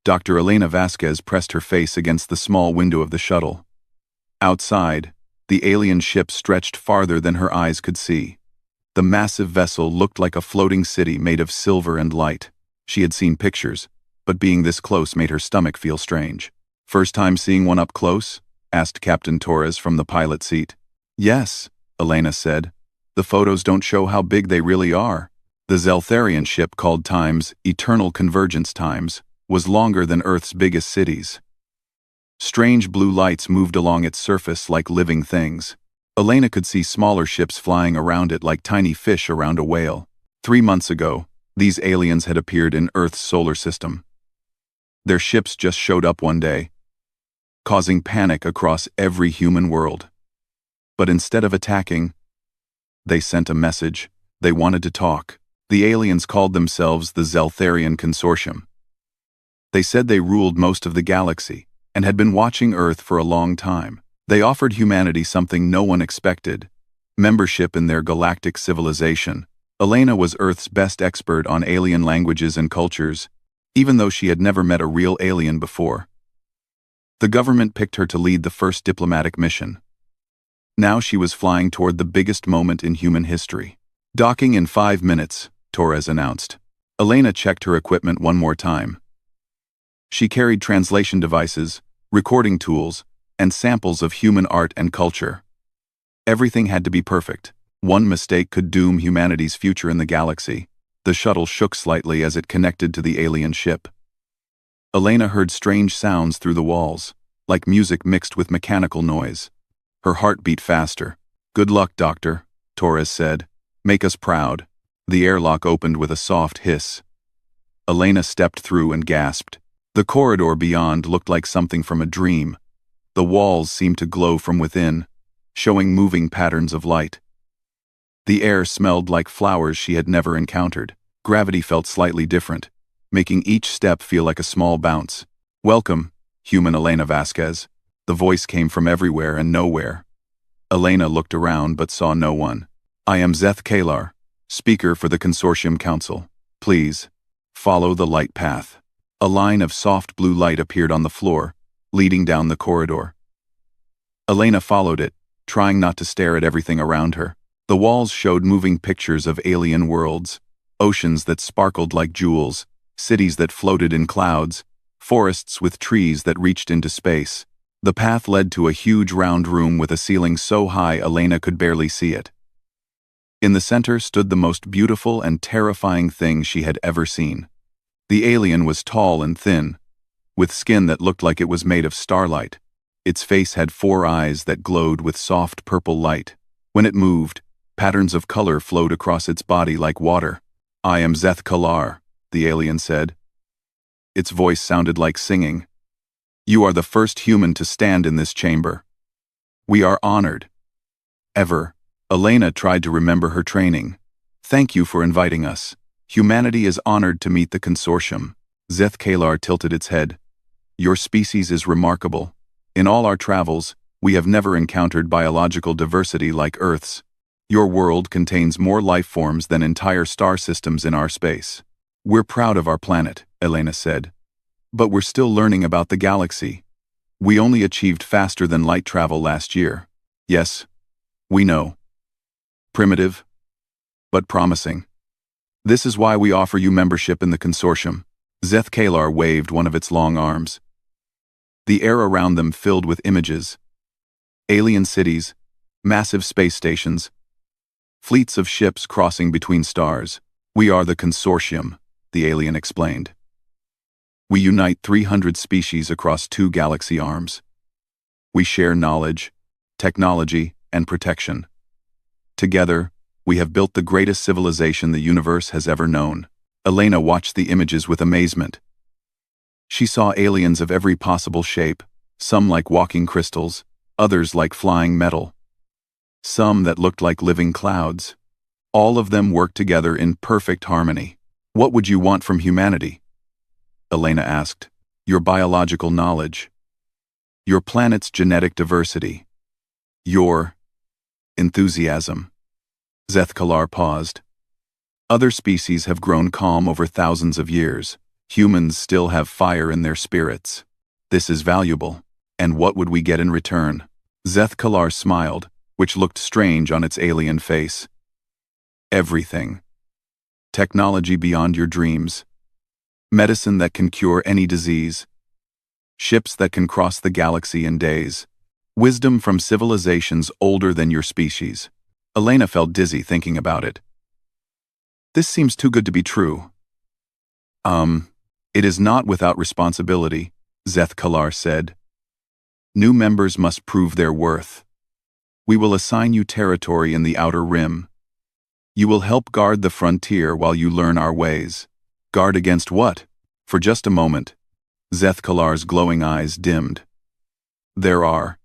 Dr. Elena Vasquez pressed her face against the small window of the shuttle. Outside, the alien ship stretched farther than her eyes could see. The massive vessel looked like a floating city made of silver and light. She had seen pictures, but being this close made her stomach feel strange. "First time seeing one up close?" asked Captain Torres from the pilot seat. "Yes," Elena said. "The photos don't show how big they really are." The Zeltharian ship, called Times, Eternal Convergence Times, was longer than Earth's biggest cities. Strange blue lights moved along its surface like living things. Elena could see smaller ships flying around it like tiny fish around a whale. 3 months ago, these aliens had appeared in Earth's solar system. Their ships just showed up one day, causing panic across every human world. But instead of attacking, they sent a message. They wanted to talk. The aliens called themselves the Zeltharian Consortium. They said they ruled most of the galaxy and had been watching Earth for a long time. They offered humanity something no one expected: membership in their galactic civilization. Elena was Earth's best expert on alien languages and cultures, even though she had never met a real alien before. The government picked her to lead the first diplomatic mission. Now she was flying toward the biggest moment in human history. "Docking in 5 minutes," Torres announced. Elena checked her equipment one more time. She carried translation devices, recording tools, and samples of human art and culture. Everything had to be perfect. One mistake could doom humanity's future in the galaxy. The shuttle shook slightly as it connected to the alien ship. Elena heard strange sounds through the walls, like music mixed with mechanical noise. Her heart beat faster. "Good luck, Doctor," Torres said. "Make us proud." The airlock opened with a soft hiss. Elena stepped through and gasped. The corridor beyond looked like something from a dream. The walls seemed to glow from within, showing moving patterns of light. The air smelled like flowers she had never encountered. Gravity felt slightly different, making each step feel like a small bounce. "Welcome, human Elena Vasquez." The voice came from everywhere and nowhere. Elena looked around but saw no one. "I am Zeth Kalar, speaker for the Consortium Council. Please, follow the light path." A line of soft blue light appeared on the floor, leading down the corridor. Elena followed it, trying not to stare at everything around her. The walls showed moving pictures of alien worlds, oceans that sparkled like jewels, cities that floated in clouds, forests with trees that reached into space. The path led to a huge round room with a ceiling so high Elena could barely see it. In the center stood the most beautiful and terrifying thing she had ever seen. The alien was tall and thin, with skin that looked like it was made of starlight. Its face had 4 eyes that glowed with soft purple light. When it moved, patterns of color flowed across its body like water. "I am Zeth Kalar," the alien said. Its voice sounded like singing. "You are the first human to stand in this chamber. We are honored." "Ever." Elena tried to remember her training. "Thank you for inviting us. Humanity is honored to meet the consortium." Zeth Kalar tilted its head. "Your species is remarkable. In all our travels, we have never encountered biological diversity like Earth's. Your world contains more life forms than entire star systems in our space." "We're proud of our planet," Elena said. "But we're still learning about the galaxy. We only achieved faster than light travel last year." "Yes, we know. Primitive, but promising. This is why we offer you membership in the consortium." Zeth Kalar waved one of its long arms. The air around them filled with images. Alien cities, massive space stations, fleets of ships crossing between stars. "We are the consortium," the alien explained. "We unite 300 species across 2 galaxy arms. We share knowledge, technology, and protection. Together, we have built the greatest civilization the universe has ever known." Elena watched the images with amazement. She saw aliens of every possible shape, some like walking crystals, others like flying metal, some that looked like living clouds. All of them worked together in perfect harmony. "What would you want from humanity?" Elena asked. "Your biological knowledge. Your planet's genetic diversity. Your enthusiasm." Zeth Kalar paused. "Other species have grown calm over thousands of years. Humans still have fire in their spirits. This is valuable. And what would we get in return? Zeth Kalar smiled, which looked strange on its alien face. Everything. Technology beyond your dreams. Medicine that can cure any disease. Ships that can cross the galaxy in days. Wisdom from civilizations older than your species. Elena felt dizzy thinking about it. This seems too good to be true. It is not without responsibility, Zeth Kalar said. New members must prove their worth. We will assign you territory in the Outer Rim. You will help guard the frontier while you learn our ways. Guard against what? For just a moment, Zeth Kalar's glowing eyes dimmed. There are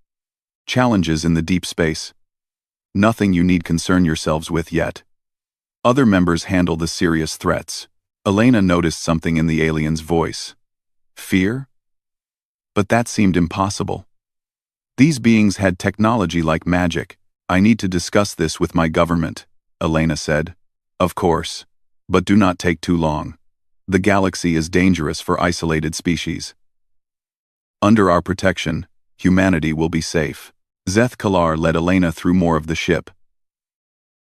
challenges in the deep space. Nothing you need concern yourselves with yet. Other members handle the serious threats. Elena noticed something in the alien's voice. Fear? But that seemed impossible. These beings had technology like magic. I need to discuss this with my government, Elena said. Of course. But do not take too long. The galaxy is dangerous for isolated species. Under our protection, humanity will be safe. Zeth Kalar led Elena through more of the ship.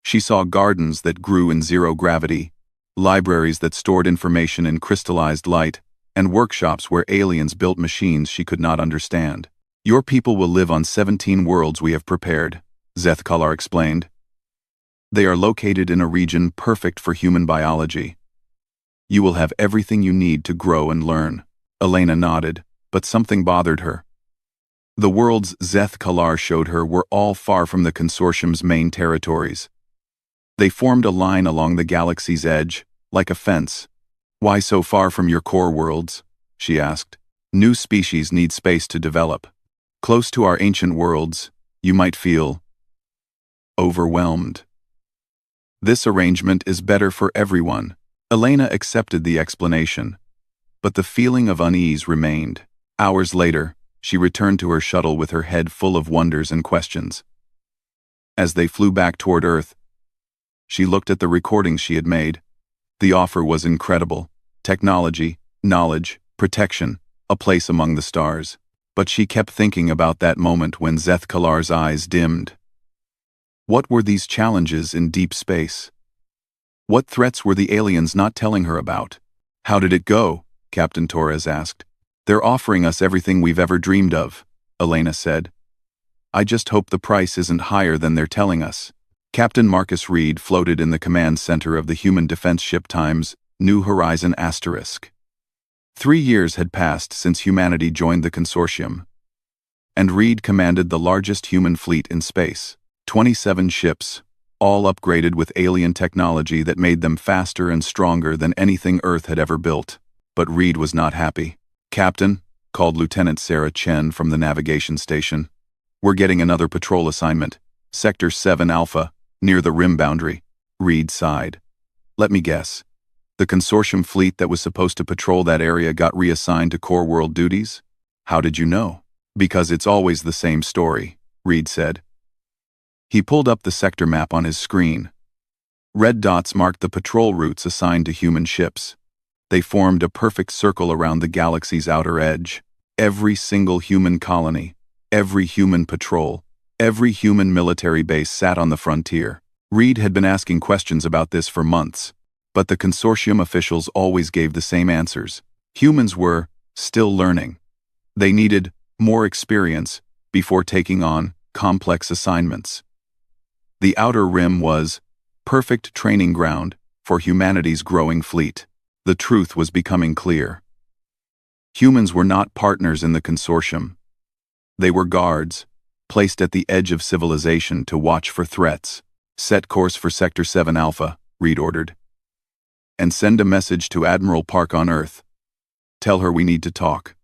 She saw gardens that grew in zero gravity, libraries that stored information in crystallized light, and workshops where aliens built machines she could not understand. Your people will live on 17 worlds we have prepared, Zeth Kalar explained. They are located in a region perfect for human biology. You will have everything you need to grow and learn. Elena nodded, but something bothered her. The worlds Zeth Kalar showed her were all far from the consortium's main territories. They formed a line along the galaxy's edge, like a fence. Why so far from your core worlds? She asked. New species need space to develop. Close to our ancient worlds, you might feel overwhelmed. This arrangement is better for everyone. Elena accepted the explanation, but the feeling of unease remained. Hours later, she returned to her shuttle with her head full of wonders and questions. As they flew back toward Earth, she looked at the recordings she had made. The offer was incredible. Technology, knowledge, protection, a place among the stars. But she kept thinking about that moment when Zeth Kalar's eyes dimmed. What were these challenges in deep space? What threats were the aliens not telling her about? How did it go? Captain Torres asked. They're offering us everything we've ever dreamed of, Elena said. I just hope the price isn't higher than they're telling us. Captain Marcus Reed floated in the command center of the human defense ship Times New Horizon *. 3 years had passed since humanity joined the consortium, and Reed commanded the largest human fleet in space. 27 ships, all upgraded with alien technology that made them faster and stronger than anything Earth had ever built. But Reed was not happy. Captain, called Lieutenant Sarah Chen from the navigation station. We're getting another patrol assignment. Sector 7 Alpha, near the rim boundary. Reed sighed. Let me guess. The consortium fleet that was supposed to patrol that area got reassigned to core world duties? How did you know? Because it's always the same story, Reed said. He pulled up the sector map on his screen. Red dots marked the patrol routes assigned to human ships. They formed a perfect circle around the galaxy's outer edge. Every single human colony, every human patrol, every human military base sat on the frontier. Reed had been asking questions about this for months, but the consortium officials always gave the same answers. Humans were still learning. They needed more experience before taking on complex assignments. The Outer Rim was perfect training ground for humanity's growing fleet. The truth was becoming clear. Humans were not partners in the consortium. They were guards, placed at the edge of civilization to watch for threats. Set course for Sector 7 Alpha, Reed ordered. And send a message to Admiral Park on Earth. Tell her we need to talk.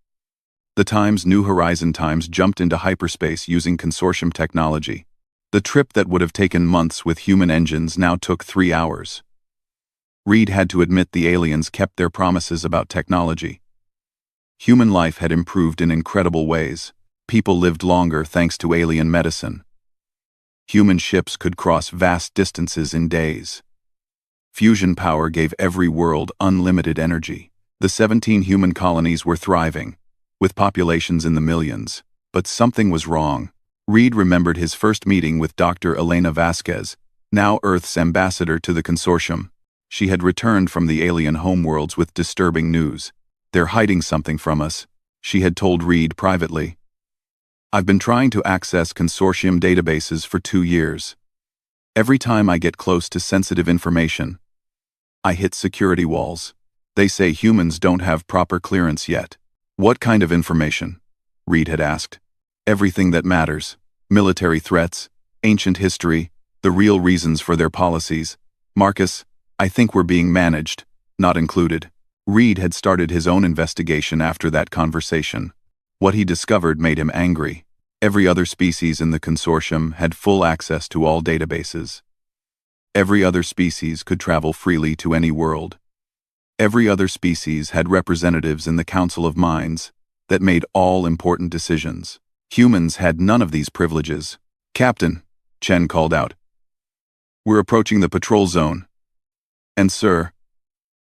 The Times New Horizon Times jumped into hyperspace using consortium technology. The trip that would have taken months with human engines now took 3 hours. Reed had to admit the aliens kept their promises about technology. Human life had improved in incredible ways. People lived longer thanks to alien medicine. Human ships could cross vast distances in days. Fusion power gave every world unlimited energy. The 17 human colonies were thriving, with populations in the millions. But something was wrong. Reed remembered his first meeting with Dr. Elena Vasquez, now Earth's ambassador to the consortium. She had returned from the alien homeworlds with disturbing news. "They're hiding something from us," she had told Reed privately. "I've been trying to access consortium databases for 2 years. Every time I get close to sensitive information, I hit security walls. They say humans don't have proper clearance yet." "What kind of information?" Reed had asked. "Everything that matters. Military threats, ancient history, the real reasons for their policies. Marcus, I think we're being managed, not included." Reed had started his own investigation after that conversation. What he discovered made him angry. Every other species in the consortium had full access to all databases. Every other species could travel freely to any world. Every other species had representatives in the Council of Minds that made all important decisions. Humans had none of these privileges. "Captain," Chen called out, "we're approaching the patrol zone. And sir,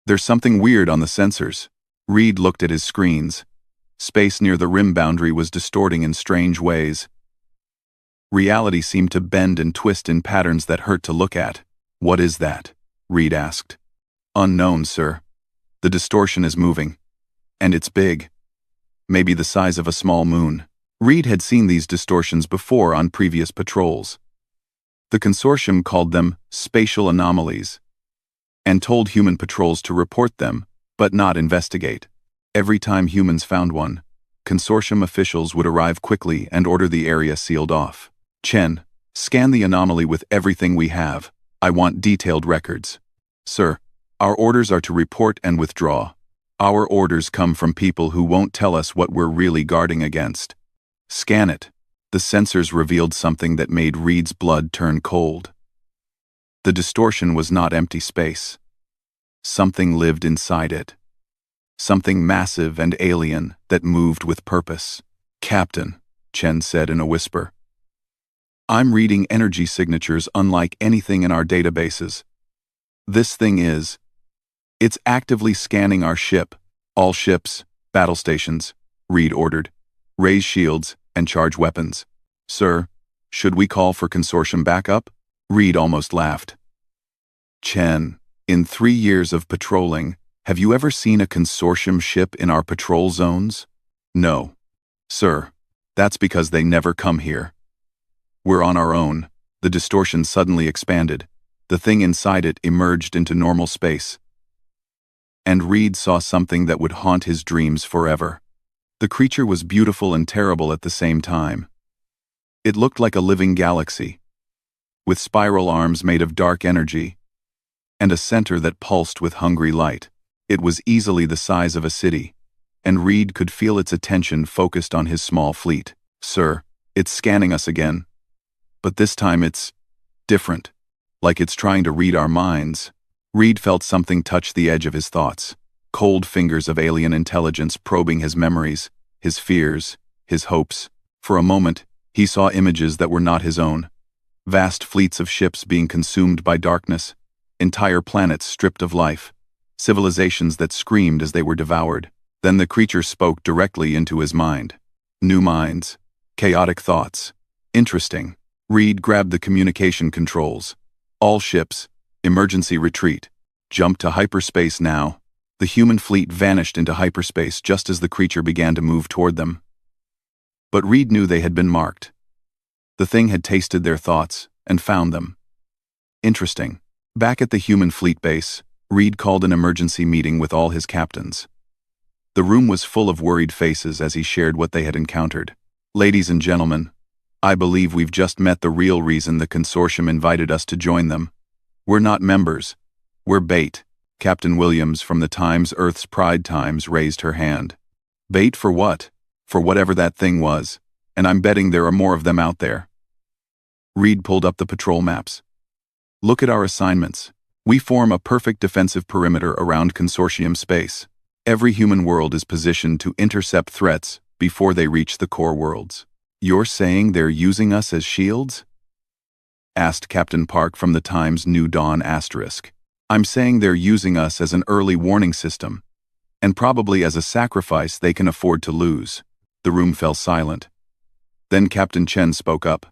there's something weird on the sensors." Reed looked at his screens. Space near the rim boundary was distorting in strange ways. Reality seemed to bend and twist in patterns that hurt to look at. "What is that?" Reed asked. "Unknown, sir. The distortion is moving. And it's big. Maybe the size of a small moon." Reed had seen these distortions before on previous patrols. The consortium called them spatial anomalies and told human patrols to report them, but not investigate. Every time humans found one, consortium officials would arrive quickly and order the area sealed off. "Chen, scan the anomaly with everything we have. I want detailed records." "Sir, our orders are to report and withdraw. Our orders come from people who won't tell us what we're really guarding against." "Scan it." The sensors revealed something that made Reed's blood turn cold. The distortion was not empty space. Something lived inside it. Something massive and alien that moved with purpose. "Captain," Chen said in a whisper, "I'm reading energy signatures unlike anything in our databases. This thing it's actively scanning our ship. All ships, battle stations," Reed ordered. "Raise shields and charge weapons." "Sir, should we call for consortium backup?" Reed almost laughed. "Chen, in 3 years of patrolling, have you ever seen a consortium ship in our patrol zones?" "No. Sir, that's because they never come here. We're on our own." The distortion suddenly expanded. The thing inside it emerged into normal space. And Reed saw something that would haunt his dreams forever. The creature was beautiful and terrible at the same time. It looked like a living galaxy, with spiral arms made of dark energy, and a center that pulsed with hungry light. It was easily the size of a city, and Reed could feel its attention focused on his small fleet. "Sir, it's scanning us again. But this time it's different, like it's trying to read our minds." Reed felt something touch the edge of his thoughts. Cold fingers of alien intelligence probing his memories, his fears, his hopes. For a moment, he saw images that were not his own. Vast fleets of ships being consumed by darkness, entire planets stripped of life, civilizations that screamed as they were devoured. Then the creature spoke directly into his mind. New minds, chaotic thoughts. Interesting. Reed grabbed the communication controls. "All ships, emergency retreat. Jump to hyperspace now." The human fleet vanished into hyperspace just as the creature began to move toward them. But Reed knew they had been marked. The thing had tasted their thoughts and found them. Interesting. Back at the human fleet base, Reed called an emergency meeting with all his captains. The room was full of worried faces as he shared what they had encountered. "Ladies and gentlemen, I believe we've just met the real reason the consortium invited us to join them. We're not members. We're bait." Captain Williams from the Times Earth's Pride Times raised her hand. "Bait for what?" "For whatever that thing was, and I'm betting there are more of them out there." Reed pulled up the patrol maps. "Look at our assignments. We form a perfect defensive perimeter around consortium space. Every human world is positioned to intercept threats before they reach the core worlds." "You're saying they're using us as shields?" asked Captain Park from the Times New Dawn *. "I'm saying they're using us as an early warning system. And probably as a sacrifice they can afford to lose. The room fell silent. Then Captain Chen spoke up.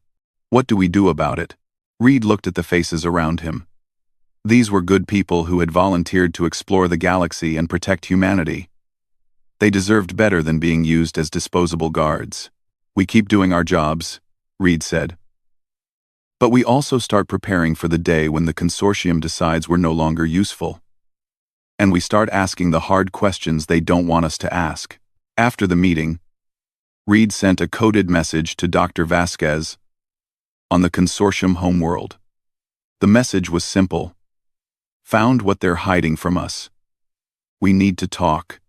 What do we do about it? Reed looked at the faces around him. These were good people who had volunteered to explore the galaxy and protect humanity. They deserved better than being used as disposable guards. We keep doing our jobs, Reed said. But we also start preparing for the day when the consortium decides we're no longer useful. And we start asking the hard questions they don't want us to ask. After the meeting, Reed sent a coded message to Dr. Vasquez on the consortium homeworld. The message was simple. Found what they're hiding from us. We need to talk.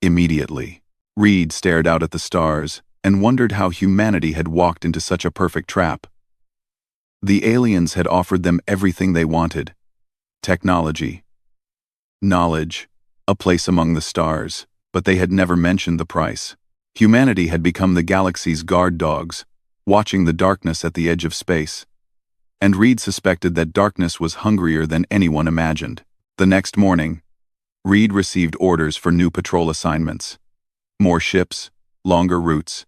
Immediately. Reed stared out at the stars and wondered how humanity had walked into such a perfect trap. The aliens had offered them everything they wanted. Technology, knowledge, a place among the stars, but they had never mentioned the price. Humanity had become the galaxy's guard dogs, watching the darkness at the edge of space. And Reed suspected that darkness was hungrier than anyone imagined. The next morning, Reed received orders for new patrol assignments. More ships, longer routes,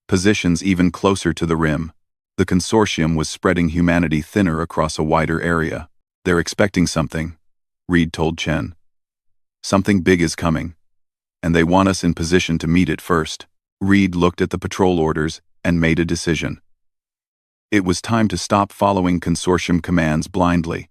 positions even closer to the rim. The consortium was spreading humanity thinner across a wider area. They're expecting something, Reed told Chen. Something big is coming, and they want us in position to meet it first. Reed looked at the patrol orders and made a decision. It was time to stop following consortium commands blindly.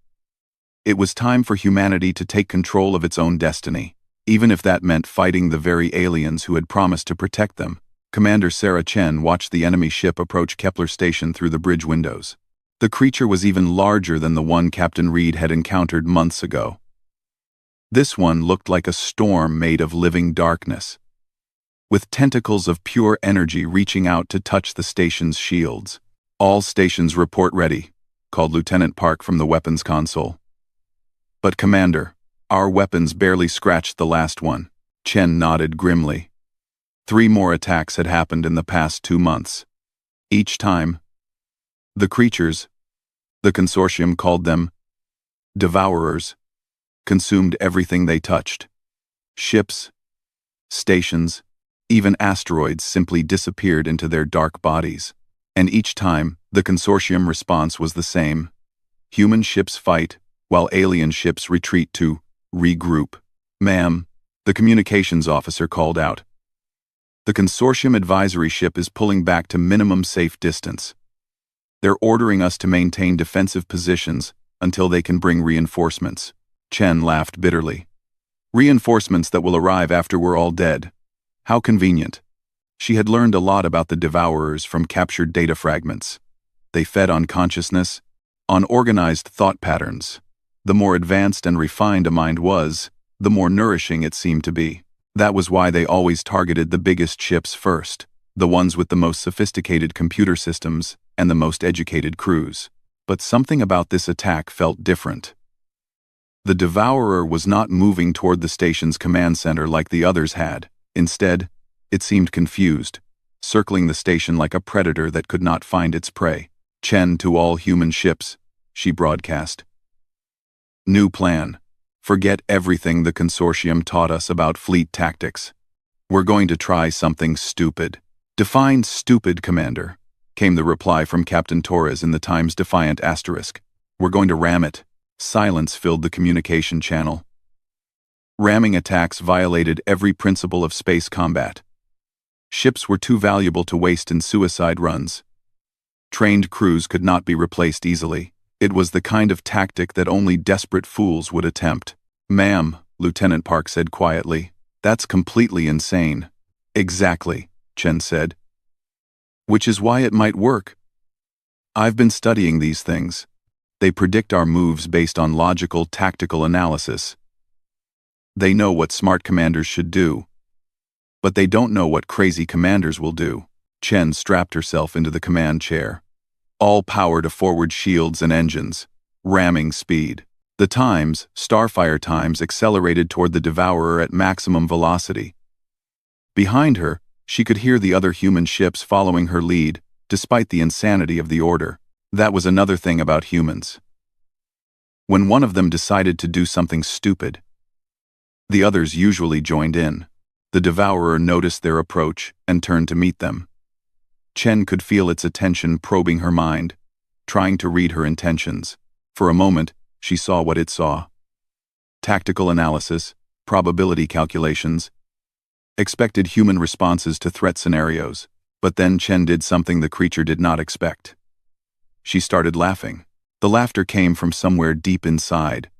It was time for humanity to take control of its own destiny, even if that meant fighting the very aliens who had promised to protect them. Commander Sarah Chen watched the enemy ship approach Kepler Station through the bridge windows. The creature was even larger than the one Captain Reed had encountered months ago. This one looked like a storm made of living darkness, with tentacles of pure energy reaching out to touch the station's shields. All stations report ready, called Lieutenant Park from the weapons console. But Commander, our weapons barely scratched the last one. Chen nodded grimly. 3 more attacks had happened in the past 2 months. Each time, the creatures, the consortium called them devourers, consumed everything they touched. Ships, stations, even asteroids simply disappeared into their dark bodies. And each time, the consortium response was the same. Human ships fight, while alien ships retreat to regroup. Ma'am, the communications officer called out. The consortium advisory ship is pulling back to minimum safe distance. They're ordering us to maintain defensive positions until they can bring reinforcements. Chen laughed bitterly. Reinforcements that will arrive after we're all dead. How convenient. She had learned a lot about the devourers from captured data fragments. They fed on consciousness, on organized thought patterns. The more advanced and refined a mind was, the more nourishing it seemed to be. That was why they always targeted the biggest ships first, the ones with the most sophisticated computer systems and the most educated crews. But something about this attack felt different. The Devourer was not moving toward the station's command center like the others had. Instead, it seemed confused, circling the station like a predator that could not find its prey. Chen to all human ships, she broadcast. New plan. Forget everything the consortium taught us about fleet tactics. We're going to try something stupid. Define stupid, Commander, came the reply from Captain Torres in the Times Defiant asterisk. We're going to ram it. Silence filled the communication channel. Ramming attacks violated every principle of space combat. Ships were too valuable to waste in suicide runs. Trained crews could not be replaced easily. It was the kind of tactic that only desperate fools would attempt. Ma'am, Lieutenant Park said quietly, that's completely insane. Exactly, Chen said. Which is why it might work. I've been studying these things. They predict our moves based on logical, tactical analysis. They know what smart commanders should do. But they don't know what crazy commanders will do. Chen strapped herself into the command chair. All power to forward shields and engines. Ramming speed. The times, Starfire times, accelerated toward the Devourer at maximum velocity. Behind her, she could hear the other human ships following her lead, despite the insanity of the order. That was another thing about humans. When one of them decided to do something stupid, The others usually joined in. The devourer noticed their approach and turned to meet them. Chen could feel its attention probing her mind, trying to read her intentions. For a moment, she saw what it saw. Tactical analysis, probability calculations, expected human responses to threat scenarios. But then Chen did something the creature did not expect. She started laughing. The laughter came from somewhere deep inside.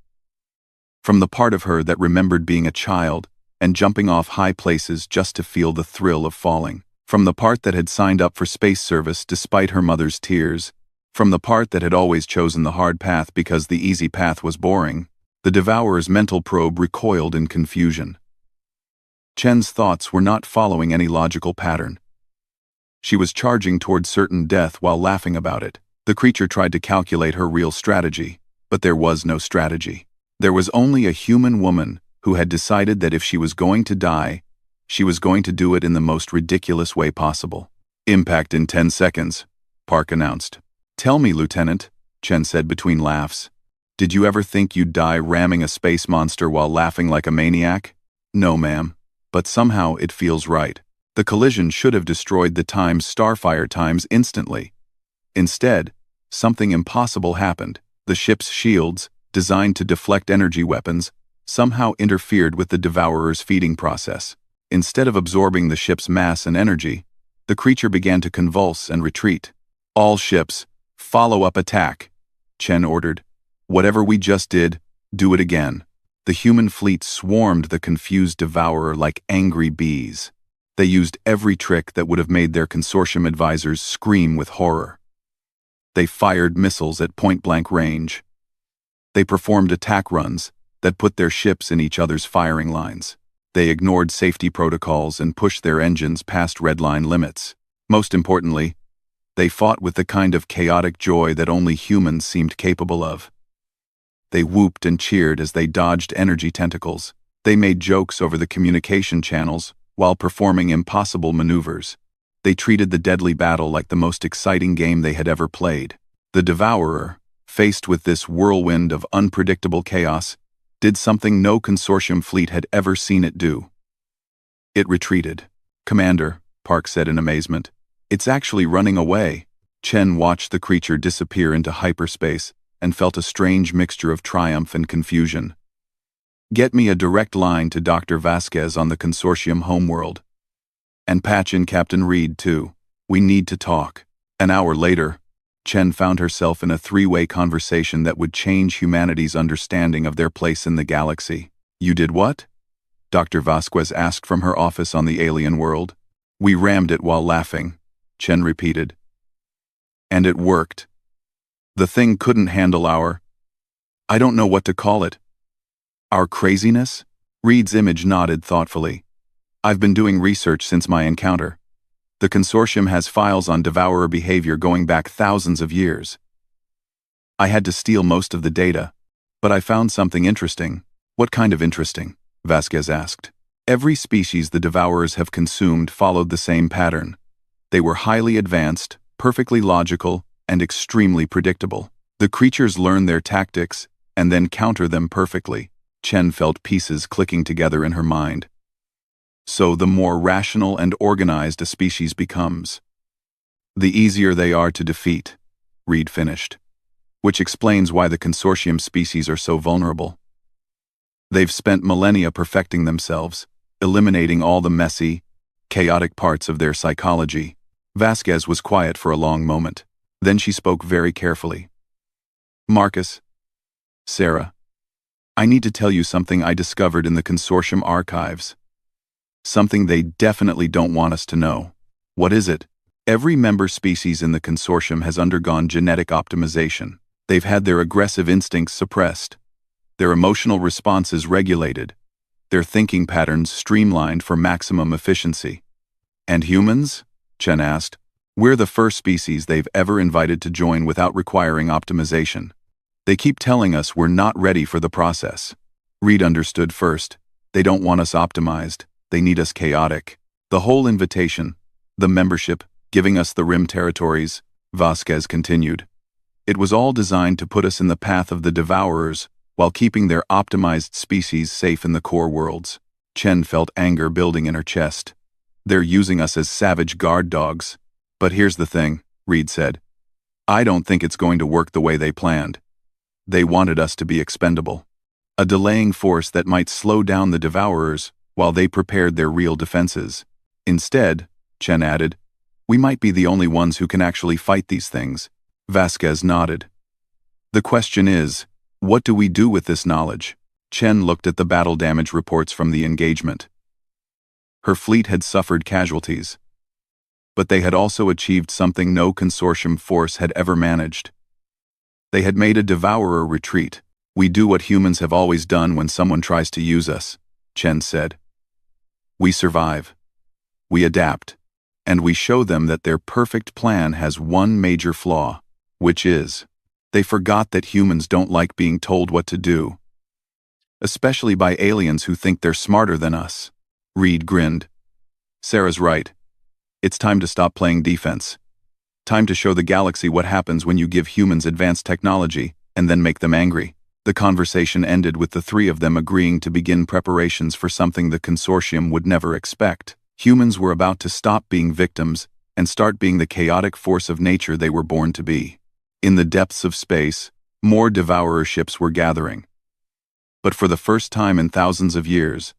From the part of her that remembered being a child and jumping off high places just to feel the thrill of falling. From the part that had signed up for space service despite her mother's tears. From the part that had always chosen the hard path because the easy path was boring. The devourer's mental probe recoiled in confusion. Chen's thoughts were not following any logical pattern. She was charging toward certain death while laughing about it. The creature tried to calculate her real strategy, but there was no strategy. There was only a human woman who had decided that if she was going to die, she was going to do it in the most ridiculous way possible. Impact in 10 seconds, Park announced. Tell me, Lieutenant, Chen said between laughs. Did you ever think you'd die ramming a space monster while laughing like a maniac? No, ma'am. But somehow it feels right. The collision should have destroyed the Times Starfire times instantly. Instead, something impossible happened. The ship's shields, designed to deflect energy weapons, somehow interfered with the devourer's feeding process. Instead of absorbing the ship's mass and energy, the creature began to convulse and retreat. All ships, follow up attack, Chen ordered. Whatever we just did, do it again. The human fleet swarmed the confused devourer like angry bees. They used every trick that would have made their consortium advisors scream with horror. They fired missiles at point-blank range. They performed attack runs that put their ships in each other's firing lines. They ignored safety protocols and pushed their engines past red line limits. Most importantly, they fought with the kind of chaotic joy that only humans seemed capable of. They whooped and cheered as they dodged energy tentacles. They made jokes over the communication channels while performing impossible maneuvers. They treated the deadly battle like the most exciting game they had ever played. The devourer, faced with this whirlwind of unpredictable chaos, did something no consortium fleet had ever seen it do. It retreated. Commander, Park said in amazement. It's actually running away. Chen watched the creature disappear into hyperspace and felt a strange mixture of triumph and confusion. Get me a direct line to Dr. Vasquez on the consortium homeworld. And patch in Captain Reed, too. We need to talk. An hour later, Chen found herself in a three-way conversation that would change humanity's understanding of their place in the galaxy. You did what? Dr. Vasquez asked from her office on the alien world. We rammed it while laughing, Chen repeated. And it worked. The thing couldn't handle I don't know what to call it. Our craziness? Reed's image nodded thoughtfully. I've been doing research since my encounter. The consortium has files on devourer behavior going back thousands of years. I had to steal most of the data, but I found something interesting. What kind of interesting? Vasquez asked. Every species the devourers have consumed followed the same pattern. They were highly advanced, perfectly logical, and extremely predictable. The creatures learn their tactics and then counter them perfectly. Chen felt pieces clicking together in her mind. So the more rational and organized a species becomes, the easier they are to defeat, Reed finished. Which explains why the consortium species are so vulnerable. They've spent millennia perfecting themselves, eliminating all the messy, chaotic parts of their psychology. Vasquez was quiet for a long moment. Then she spoke very carefully. Marcus, Sarah, I need to tell you something I discovered in the consortium archives. Something they definitely don't want us to know. What is it? Every member species in the consortium has undergone genetic optimization. They've had their aggressive instincts suppressed, their emotional responses regulated, their thinking patterns streamlined for maximum efficiency. And humans? Chen asked. We're the first species they've ever invited to join without requiring optimization. They keep telling us we're not ready for the process. Reed understood first. They don't want us optimized. They need us chaotic. The whole invitation, the membership, giving us the rim territories, Vasquez continued. It was all designed to put us in the path of the devourers while keeping their optimized species safe in the core worlds. Chen felt anger building in her chest. They're using us as savage guard dogs. But here's the thing, Reed said. I don't think it's going to work the way they planned. They wanted us to be expendable. A delaying force that might slow down the Devourers while they prepared their real defenses. Instead, Chen added, we might be the only ones who can actually fight these things. Vasquez nodded. The question is, what do we do with this knowledge? Chen looked at the battle damage reports from the engagement. Her fleet had suffered casualties, but they had also achieved something no consortium force had ever managed. They had made a Devourer retreat. We do what humans have always done when someone tries to use us, Chen said. We survive. We adapt. And we show them that their perfect plan has one major flaw, which is, they forgot that humans don't like being told what to do. Especially by aliens who think they're smarter than us. Reed grinned. Sarah's right. It's time to stop playing defense. Time to show the galaxy what happens when you give humans advanced technology and then make them angry. The conversation ended with the three of them agreeing to begin preparations for something the consortium would never expect. Humans were about to stop being victims and start being the chaotic force of nature they were born to be. In the depths of space, more Devourer ships were gathering. But for the first time in thousands of years,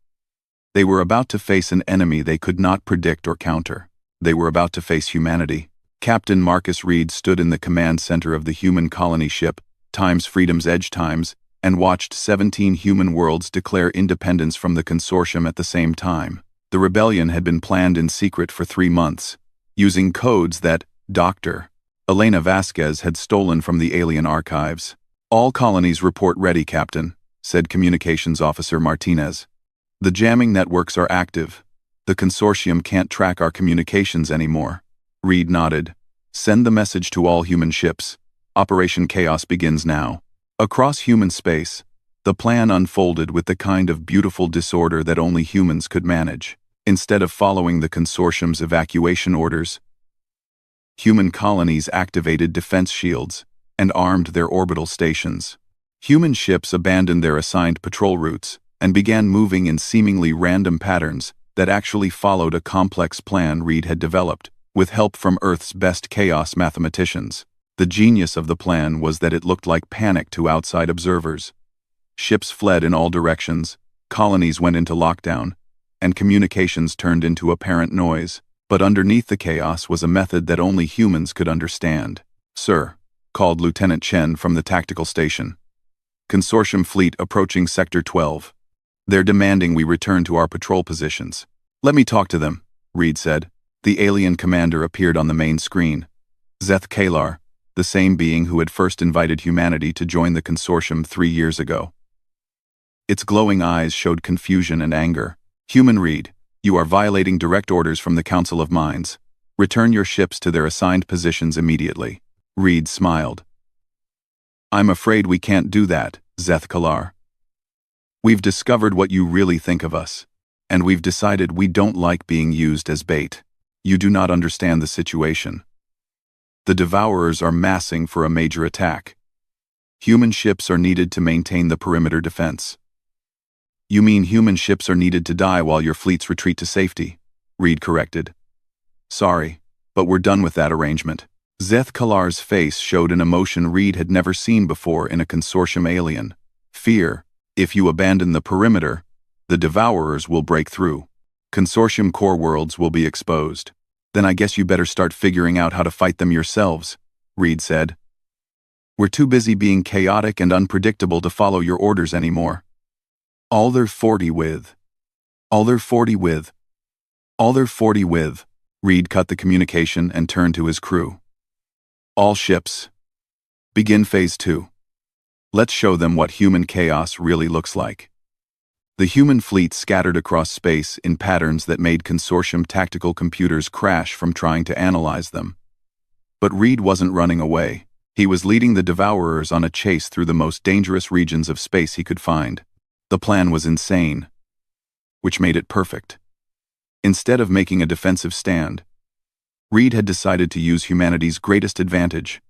they were about to face an enemy they could not predict or counter. They were about to face humanity. Captain Marcus Reed stood in the command center of the human colony ship, Times Freedom's Edge Times, and watched 17 human worlds declare independence from the consortium at the same time. The rebellion had been planned in secret for 3 months, using codes that Dr. Elena Vasquez had stolen from the alien archives. All colonies report ready, Captain, said Communications Officer Martinez. The jamming networks are active. The consortium can't track our communications anymore. Reed nodded. Send the message to all human ships. Operation Chaos begins now. Across human space, the plan unfolded with the kind of beautiful disorder that only humans could manage. Instead of following the consortium's evacuation orders, human colonies activated defense shields and armed their orbital stations. Human ships abandoned their assigned patrol routes and began moving in seemingly random patterns that actually followed a complex plan Reed had developed, with help from Earth's best chaos mathematicians. The genius of the plan was that it looked like panic to outside observers. Ships fled in all directions, colonies went into lockdown, and communications turned into apparent noise. But underneath the chaos was a method that only humans could understand. Sir, called Lieutenant Chen from the tactical station. Consortium fleet approaching Sector 12. They're demanding we return to our patrol positions. Let me talk to them, Reed said. The alien commander appeared on the main screen. Zeth Kalar, the same being who had first invited humanity to join the consortium 3 years ago. Its glowing eyes showed confusion and anger. Human Reed, you are violating direct orders from the Council of Minds. Return your ships to their assigned positions immediately. Reed smiled. I'm afraid we can't do that, Zeth Kalar. We've discovered what you really think of us, and we've decided we don't like being used as bait. You do not understand the situation. The Devourers are massing for a major attack. Human ships are needed to maintain the perimeter defense. You mean human ships are needed to die while your fleets retreat to safety, Reed corrected. Sorry, but we're done with that arrangement. Zeth Kalar's face showed an emotion Reed had never seen before in a consortium alien. Fear. If you abandon the perimeter, the Devourers will break through. Consortium core worlds will be exposed. Then I guess you better start figuring out how to fight them yourselves, Reed said. We're too busy being chaotic and unpredictable to follow your orders anymore. All they're 40 with. Reed cut the communication and turned to his crew. All ships. Begin Phase 2. Let's show them what human chaos really looks like. The human fleet scattered across space in patterns that made consortium tactical computers crash from trying to analyze them. But Reed wasn't running away. He was leading the Devourers on a chase through the most dangerous regions of space he could find. The plan was insane, which made it perfect. Instead of making a defensive stand, Reed had decided to use humanity's greatest advantage,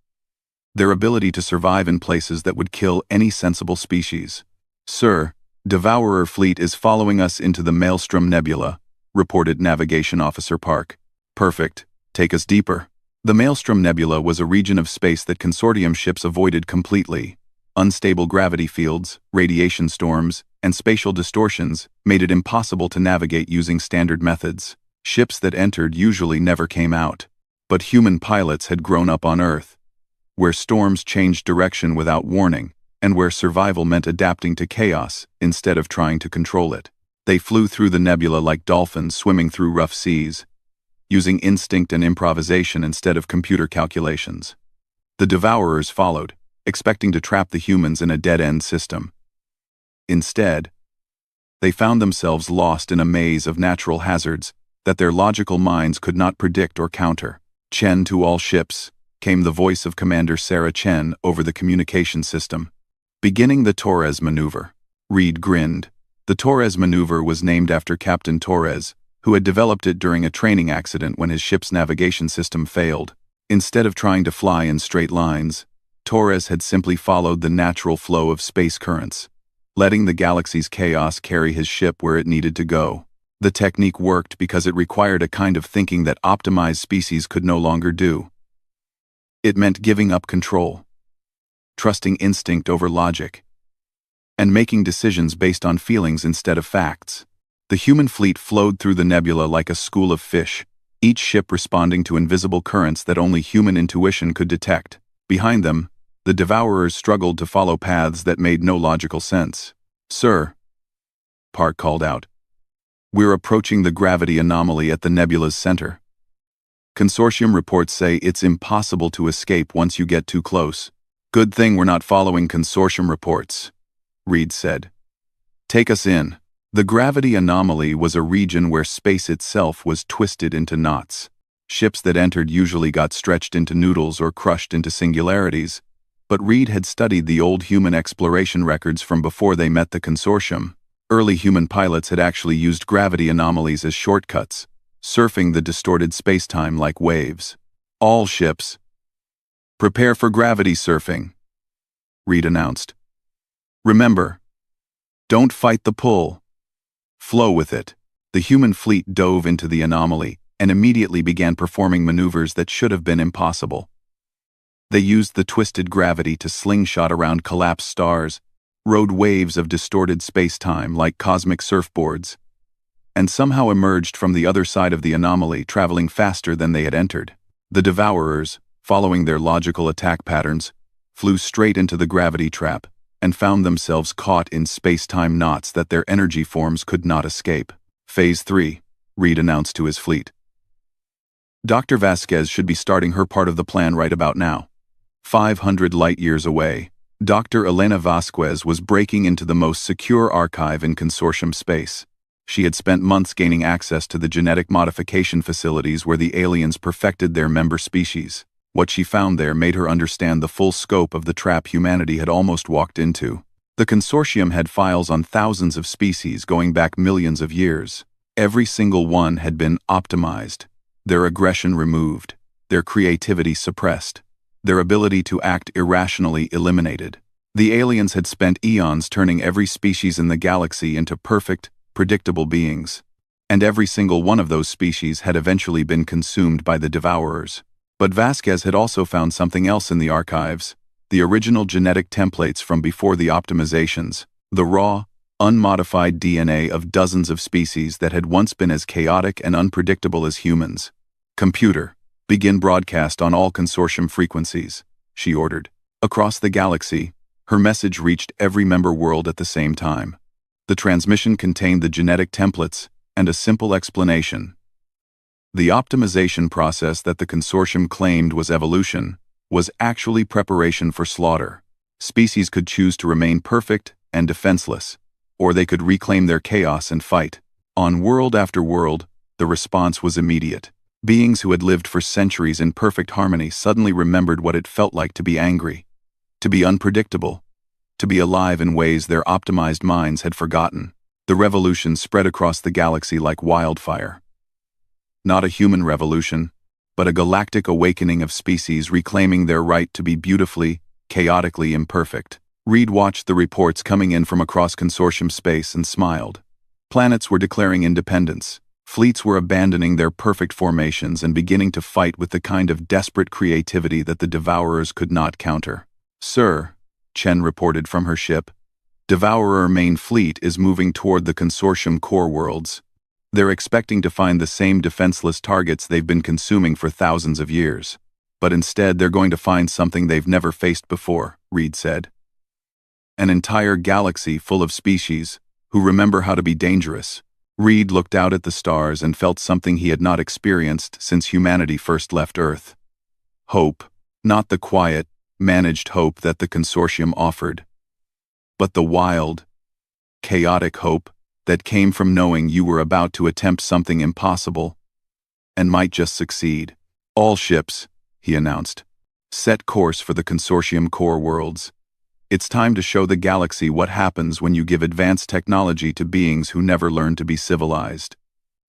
their ability to survive in places that would kill any sensible species. "Sir, Devourer fleet is following us into the Maelstrom Nebula," reported Navigation Officer Park. "Perfect. Take us deeper." The Maelstrom Nebula was a region of space that consortium ships avoided completely. Unstable gravity fields, radiation storms, and spatial distortions made it impossible to navigate using standard methods. Ships that entered usually never came out. But human pilots had grown up on Earth, where storms changed direction without warning, and where survival meant adapting to chaos instead of trying to control it. They flew through the nebula like dolphins swimming through rough seas, using instinct and improvisation instead of computer calculations. The Devourers followed, expecting to trap the humans in a dead-end system. Instead, they found themselves lost in a maze of natural hazards that their logical minds could not predict or counter. "Chen to all ships," came the voice of Commander Sarah Chen over the communication system. "Beginning the Torres maneuver." Reed grinned. The Torres maneuver was named after Captain Torres, who had developed it during a training accident when his ship's navigation system failed. Instead of trying to fly in straight lines, Torres had simply followed the natural flow of space currents, letting the galaxy's chaos carry his ship where it needed to go. The technique worked because it required a kind of thinking that optimized species could no longer do. It meant giving up control, trusting instinct over logic, and making decisions based on feelings instead of facts. The human fleet flowed through the nebula like a school of fish, each ship responding to invisible currents that only human intuition could detect. Behind them, the Devourers struggled to follow paths that made no logical sense. "Sir," Park called out, "we're approaching the gravity anomaly at the nebula's center. Consortium reports say it's impossible to escape once you get too close." "Good thing we're not following consortium reports," Reed said. "Take us in." The gravity anomaly was a region where space itself was twisted into knots. Ships that entered usually got stretched into noodles or crushed into singularities, but Reed had studied the old human exploration records from before they met the consortium. Early human pilots had actually used gravity anomalies as shortcuts, surfing the distorted spacetime like waves. "All ships, prepare for gravity surfing," Reed announced. "Remember, don't fight the pull. Flow with it." The human fleet dove into the anomaly and immediately began performing maneuvers that should have been impossible. They used the twisted gravity to slingshot around collapsed stars, rode waves of distorted space-time like cosmic surfboards, and somehow emerged from the other side of the anomaly traveling faster than they had entered. The Devourers, following their logical attack patterns, flew straight into the gravity trap and found themselves caught in space-time knots that their energy forms could not escape. "Phase 3, Reed announced to his fleet. "Dr. Vasquez should be starting her part of the plan right about now." 500 light-years away, Dr. Elena Vasquez was breaking into the most secure archive in consortium space. She had spent months gaining access to the genetic modification facilities where the aliens perfected their member species. What she found there made her understand the full scope of the trap humanity had almost walked into. The consortium had files on thousands of species going back millions of years. Every single one had been optimized, their aggression removed, their creativity suppressed, their ability to act irrationally eliminated. The aliens had spent eons turning every species in the galaxy into perfect, predictable beings. And every single one of those species had eventually been consumed by the Devourers. But Vasquez had also found something else in the archives: the original genetic templates from before the optimizations, the raw, unmodified DNA of dozens of species that had once been as chaotic and unpredictable as humans. "Computer, begin broadcast on all consortium frequencies," she ordered. Across the galaxy, her message reached every member world at the same time. The transmission contained the genetic templates and a simple explanation. The optimization process that the consortium claimed was evolution was actually preparation for slaughter. Species could choose to remain perfect and defenseless, or they could reclaim their chaos and fight. On world after world, the response was immediate. Beings who had lived for centuries in perfect harmony suddenly remembered what it felt like to be angry, to be unpredictable, to be alive in ways their optimized minds had forgotten. The revolution spread across the galaxy like wildfire. Not a human revolution, but a galactic awakening of species reclaiming their right to be beautifully, chaotically imperfect. Reed watched the reports coming in from across consortium space and smiled. Planets were declaring independence. Fleets were abandoning their perfect formations and beginning to fight with the kind of desperate creativity that the Devourers could not counter. "Sir," Chen reported from her ship, "Devourer main fleet is moving toward the consortium core worlds. They're expecting to find the same defenseless targets they've been consuming for thousands of years. But instead they're going to find something they've never faced before," Reed said. "An entire galaxy full of species who remember how to be dangerous." Reed looked out at the stars and felt something he had not experienced since humanity first left Earth. Hope, not the quiet, managed hope that the consortium offered, but the wild, chaotic hope that came from knowing you were about to attempt something impossible and might just succeed. "All ships," he announced, "set course for the consortium core worlds. It's time to show the galaxy what happens when you give advanced technology to beings who never learned to be civilized."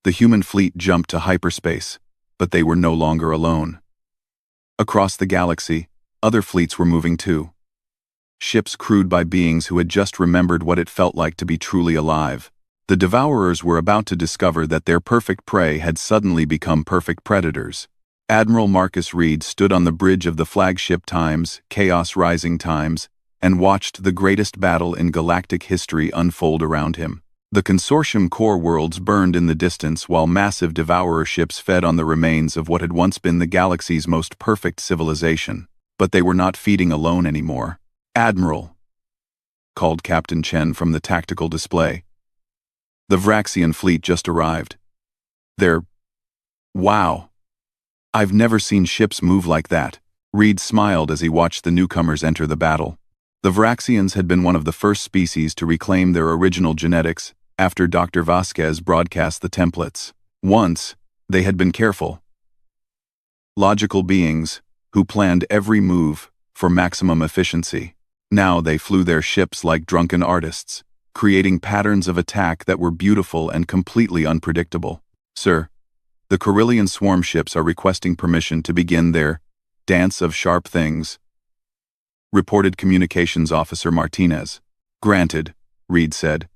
The human fleet jumped to hyperspace, but they were no longer alone. Across the galaxy, other fleets were moving too. Ships crewed by beings who had just remembered what it felt like to be truly alive. The Devourers were about to discover that their perfect prey had suddenly become perfect predators. Admiral Marcus Reed stood on the bridge of the flagship Times, Chaos Rising Times, and watched the greatest battle in galactic history unfold around him. The consortium core worlds burned in the distance while massive Devourer ships fed on the remains of what had once been the galaxy's most perfect civilization. But they were not feeding alone anymore. "Admiral," called Captain Chen from the tactical display. "The Vraxian fleet just arrived. They're... Wow. I've never seen ships move like that." Reed smiled as he watched the newcomers enter the battle. The Vraxians had been one of the first species to reclaim their original genetics after Dr. Vasquez broadcast the templates. Once, they had been careful, logical beings who planned every move for maximum efficiency. Now they flew their ships like drunken artists, creating patterns of attack that were beautiful and completely unpredictable. "Sir, the Corellian swarm ships are requesting permission to begin their dance of sharp things," reported Communications Officer Martinez. "Granted," Reed said.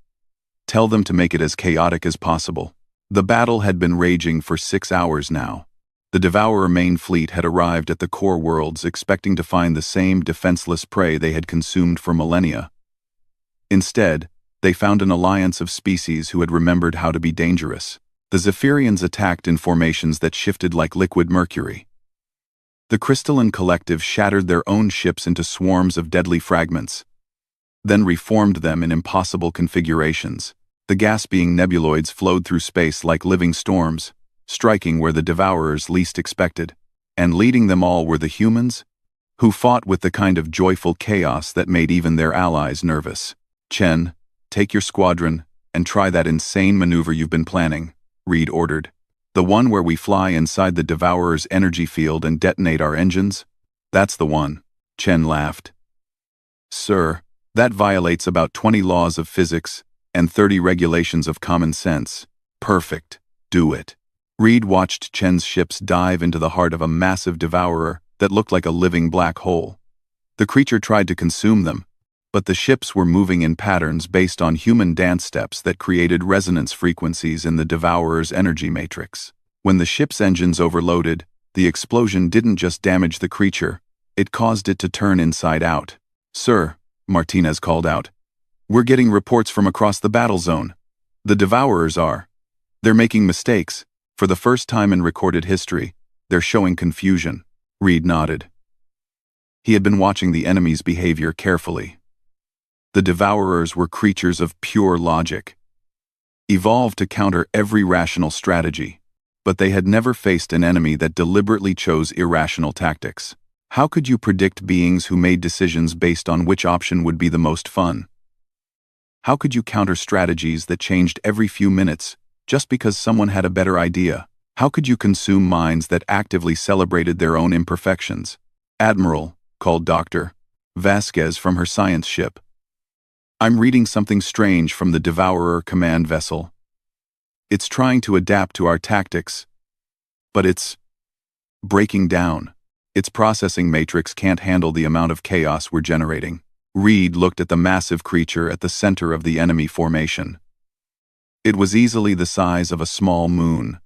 "Tell them to make it as chaotic as possible." The battle had been raging for 6 hours now. The Devourer main fleet had arrived at the core worlds expecting to find the same defenseless prey they had consumed for millennia. Instead, they found an alliance of species who had remembered how to be dangerous. The Zephyrians attacked in formations that shifted like liquid mercury. The crystalline collective shattered their own ships into swarms of deadly fragments, then reformed them in impossible configurations. The gas-being nebuloids flowed through space like living storms, striking where the Devourers least expected. And leading them all were the humans, who fought with the kind of joyful chaos that made even their allies nervous. "Chen, take your squadron and try that insane maneuver you've been planning," Reed ordered. "The one where we fly inside the Devourer's energy field and detonate our engines?" "That's the one," Chen laughed. "Sir, that violates about 20 laws of physics and 30 regulations of common sense." "Perfect. Do it." Reed watched Chen's ships dive into the heart of a massive Devourer that looked like a living black hole. The creature tried to consume them, but the ships were moving in patterns based on human dance steps that created resonance frequencies in the Devourer's energy matrix. When the ship's engines overloaded, the explosion didn't just damage the creature, it caused it to turn inside out. "Sir," Martinez called out, "we're getting reports from across the battle zone. The Devourers are. They're making mistakes. For the first time in recorded history, they're showing confusion." Reed nodded. He had been watching the enemy's behavior carefully. The Devourers were creatures of pure logic, evolved to counter every rational strategy, but they had never faced an enemy that deliberately chose irrational tactics. How could you predict beings who made decisions based on which option would be the most fun? How could you counter strategies that changed every few minutes just because someone had a better idea? How could you consume minds that actively celebrated their own imperfections? "Admiral," called Dr. Vasquez from her science ship, "I'm reading something strange from the Devourer command vessel. It's trying to adapt to our tactics, but it's breaking down. Its processing matrix can't handle the amount of chaos we're generating. Reed looked at the massive creature at the center of the enemy formation. It was easily the size of a small moon,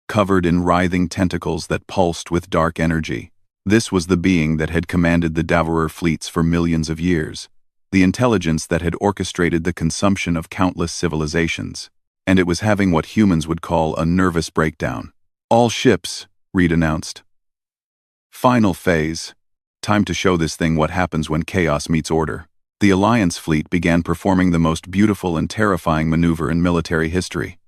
covered in writhing tentacles that pulsed with dark energy. This was the being that had commanded the Devourer fleets for millions of years, the intelligence that had orchestrated the consumption of countless civilizations. And it was having what humans would call a nervous breakdown. "All ships," Reed announced. "Final phase. Time to show this thing what happens when chaos meets order." The Alliance fleet began performing the most beautiful and terrifying maneuver in military history.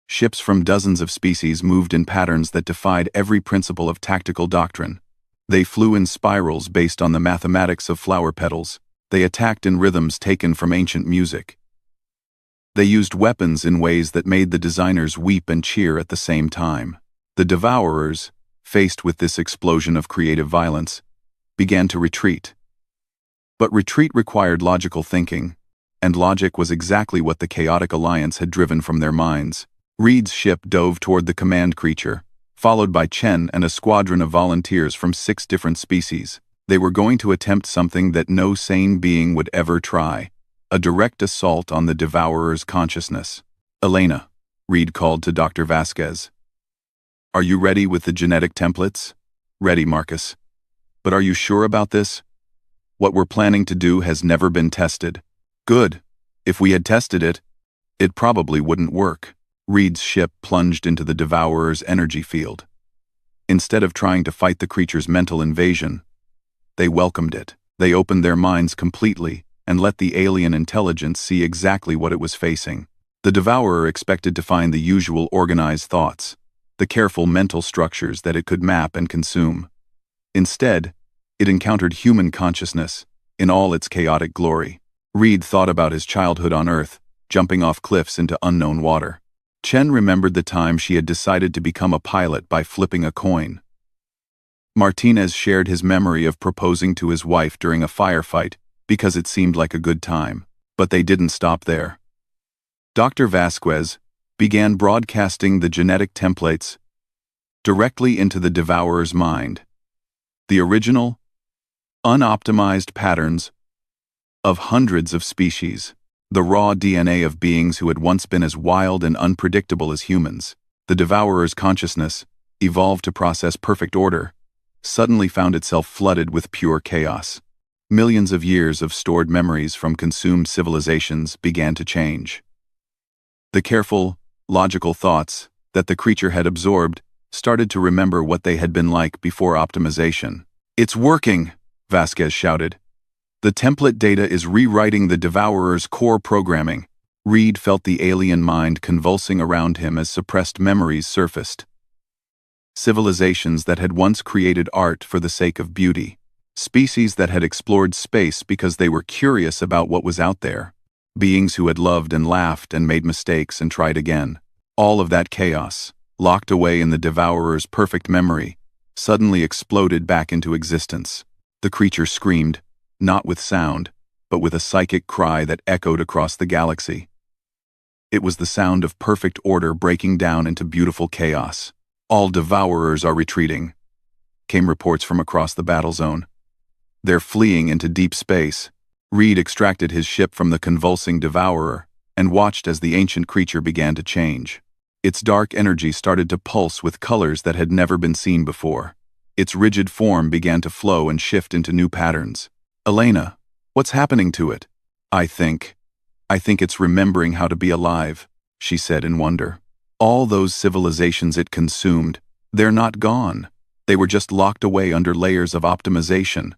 Ships from dozens of species moved in patterns that defied every principle of tactical doctrine. They flew in spirals based on the mathematics of flower petals. They attacked in rhythms taken from ancient music. They used weapons in ways that made the designers weep and cheer at the same time. The Devourers, faced with this explosion of creative violence, began to retreat. But retreat required logical thinking, and logic was exactly what the chaotic alliance had driven from their minds. Reed's ship dove toward the command creature, followed by Chen and a squadron of volunteers from 6 different species. They were going to attempt something that no sane being would ever try: a direct assault on the Devourer's consciousness. "Elena," Reed called to Dr. Vasquez. "Are you ready with the genetic templates?" "Ready, Marcus. But are you sure about this? What we're planning to do has never been tested." "Good. If we had tested it, it probably wouldn't work." Reed's ship plunged into the Devourer's energy field. Instead of trying to fight the creature's mental invasion, they welcomed it. They opened their minds completely and let the alien intelligence see exactly what it was facing. The Devourer expected to find the usual organized thoughts, the careful mental structures that it could map and consume. Instead, it encountered human consciousness in all its chaotic glory. Reed thought about his childhood on Earth, jumping off cliffs into unknown water. Chen remembered the time she had decided to become a pilot by flipping a coin. Martinez shared his memory of proposing to his wife during a firefight because it seemed like a good time. But they didn't stop there. Dr. Vasquez began broadcasting the genetic templates directly into the Devourer's mind. The original, unoptimized patterns of hundreds of species. The raw DNA of beings who had once been as wild and unpredictable as humans. The Devourer's consciousness, evolved to process perfect order, suddenly found itself flooded with pure chaos. Millions of years of stored memories from consumed civilizations began to change. The careful, logical thoughts that the creature had absorbed started to remember what they had been like before optimization. "It's working!" Vasquez shouted. "The template data is rewriting the Devourer's core programming." Reed felt the alien mind convulsing around him as suppressed memories surfaced. Civilizations that had once created art for the sake of beauty. Species that had explored space because they were curious about what was out there. Beings who had loved and laughed and made mistakes and tried again. All of that chaos, locked away in the Devourer's perfect memory, suddenly exploded back into existence. The creature screamed, not with sound, but with a psychic cry that echoed across the galaxy. It was the sound of perfect order breaking down into beautiful chaos. "All Devourers are retreating," came reports from across the battle zone. "They're fleeing into deep space." Reed extracted his ship from the convulsing Devourer and watched as the ancient creature began to change. Its dark energy started to pulse with colors that had never been seen before. Its rigid form began to flow and shift into new patterns. "Elena, what's happening to it?" I think it's remembering how to be alive," she said in wonder. "All those civilizations it consumed, they're not gone. They were just locked away under layers of optimization.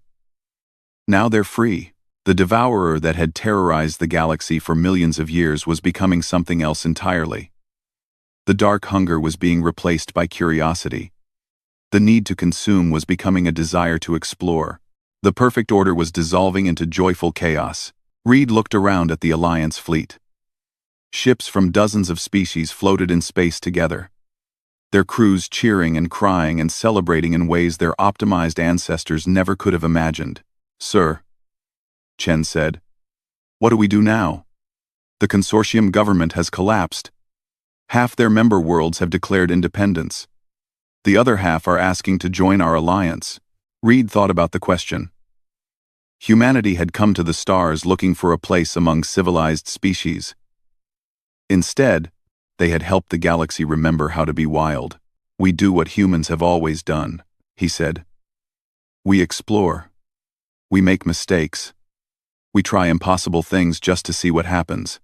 Now they're free." The Devourer that had terrorized the galaxy for millions of years was becoming something else entirely. The dark hunger was being replaced by curiosity. The need to consume was becoming a desire to explore. The perfect order was dissolving into joyful chaos. Reed looked around at the Alliance fleet. Ships from dozens of species floated in space together, their crews cheering and crying and celebrating in ways their optimized ancestors never could have imagined. "Sir," Chen said, "what do we do now? The consortium government has collapsed. Half their member worlds have declared independence. The other half are asking to join our alliance. Reed thought about the question. Humanity had come to the stars looking for a place among civilized species. Instead, they had helped the galaxy remember how to be wild. We do what humans have always done, he said. We explore. We make mistakes. We try impossible things just to see what happens.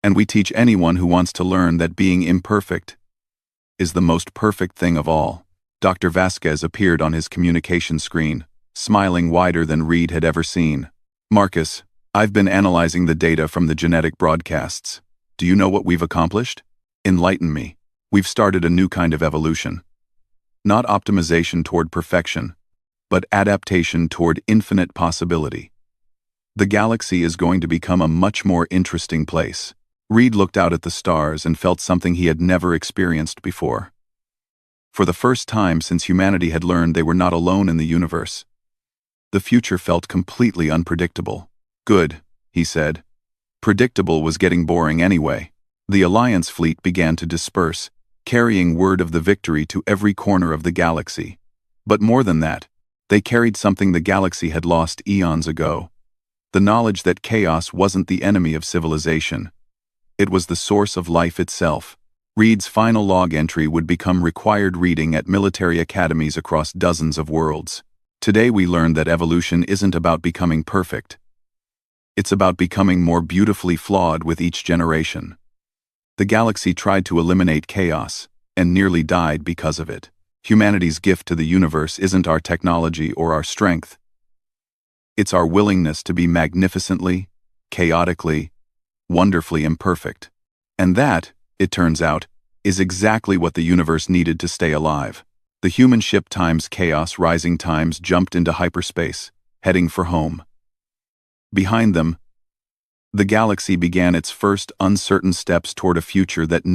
And we teach anyone who wants to learn that being imperfect is the most perfect thing of all. Dr. Vasquez appeared on his communication screen, smiling wider than Reed had ever seen. Marcus, I've been analyzing the data from the genetic broadcasts. Do you know what we've accomplished? Enlighten me. We've started a new kind of evolution. Not optimization toward perfection, but adaptation toward infinite possibility. The galaxy is going to become a much more interesting place. Reed looked out at the stars and felt something he had never experienced before. For the first time since humanity had learned they were not alone in the universe, the future felt completely unpredictable. Good, he said. Predictable was getting boring anyway. The Alliance fleet began to disperse, carrying word of the victory to every corner of the galaxy. But more than that, they carried something the galaxy had lost eons ago. The knowledge that chaos wasn't the enemy of civilization. It was the source of life itself. Reed's final log entry would become required reading at military academies across dozens of worlds. Today we learned that evolution isn't about becoming perfect. It's about becoming more beautifully flawed with each generation. The galaxy tried to eliminate chaos, and nearly died because of it. Humanity's gift to the universe isn't our technology or our strength. It's our willingness to be magnificently, chaotically, wonderfully imperfect. And that, it turns out, is exactly what the universe needed to stay alive. The human ship times chaos rising times jumped into hyperspace, heading for home. Behind them, the galaxy began its first uncertain steps toward a future that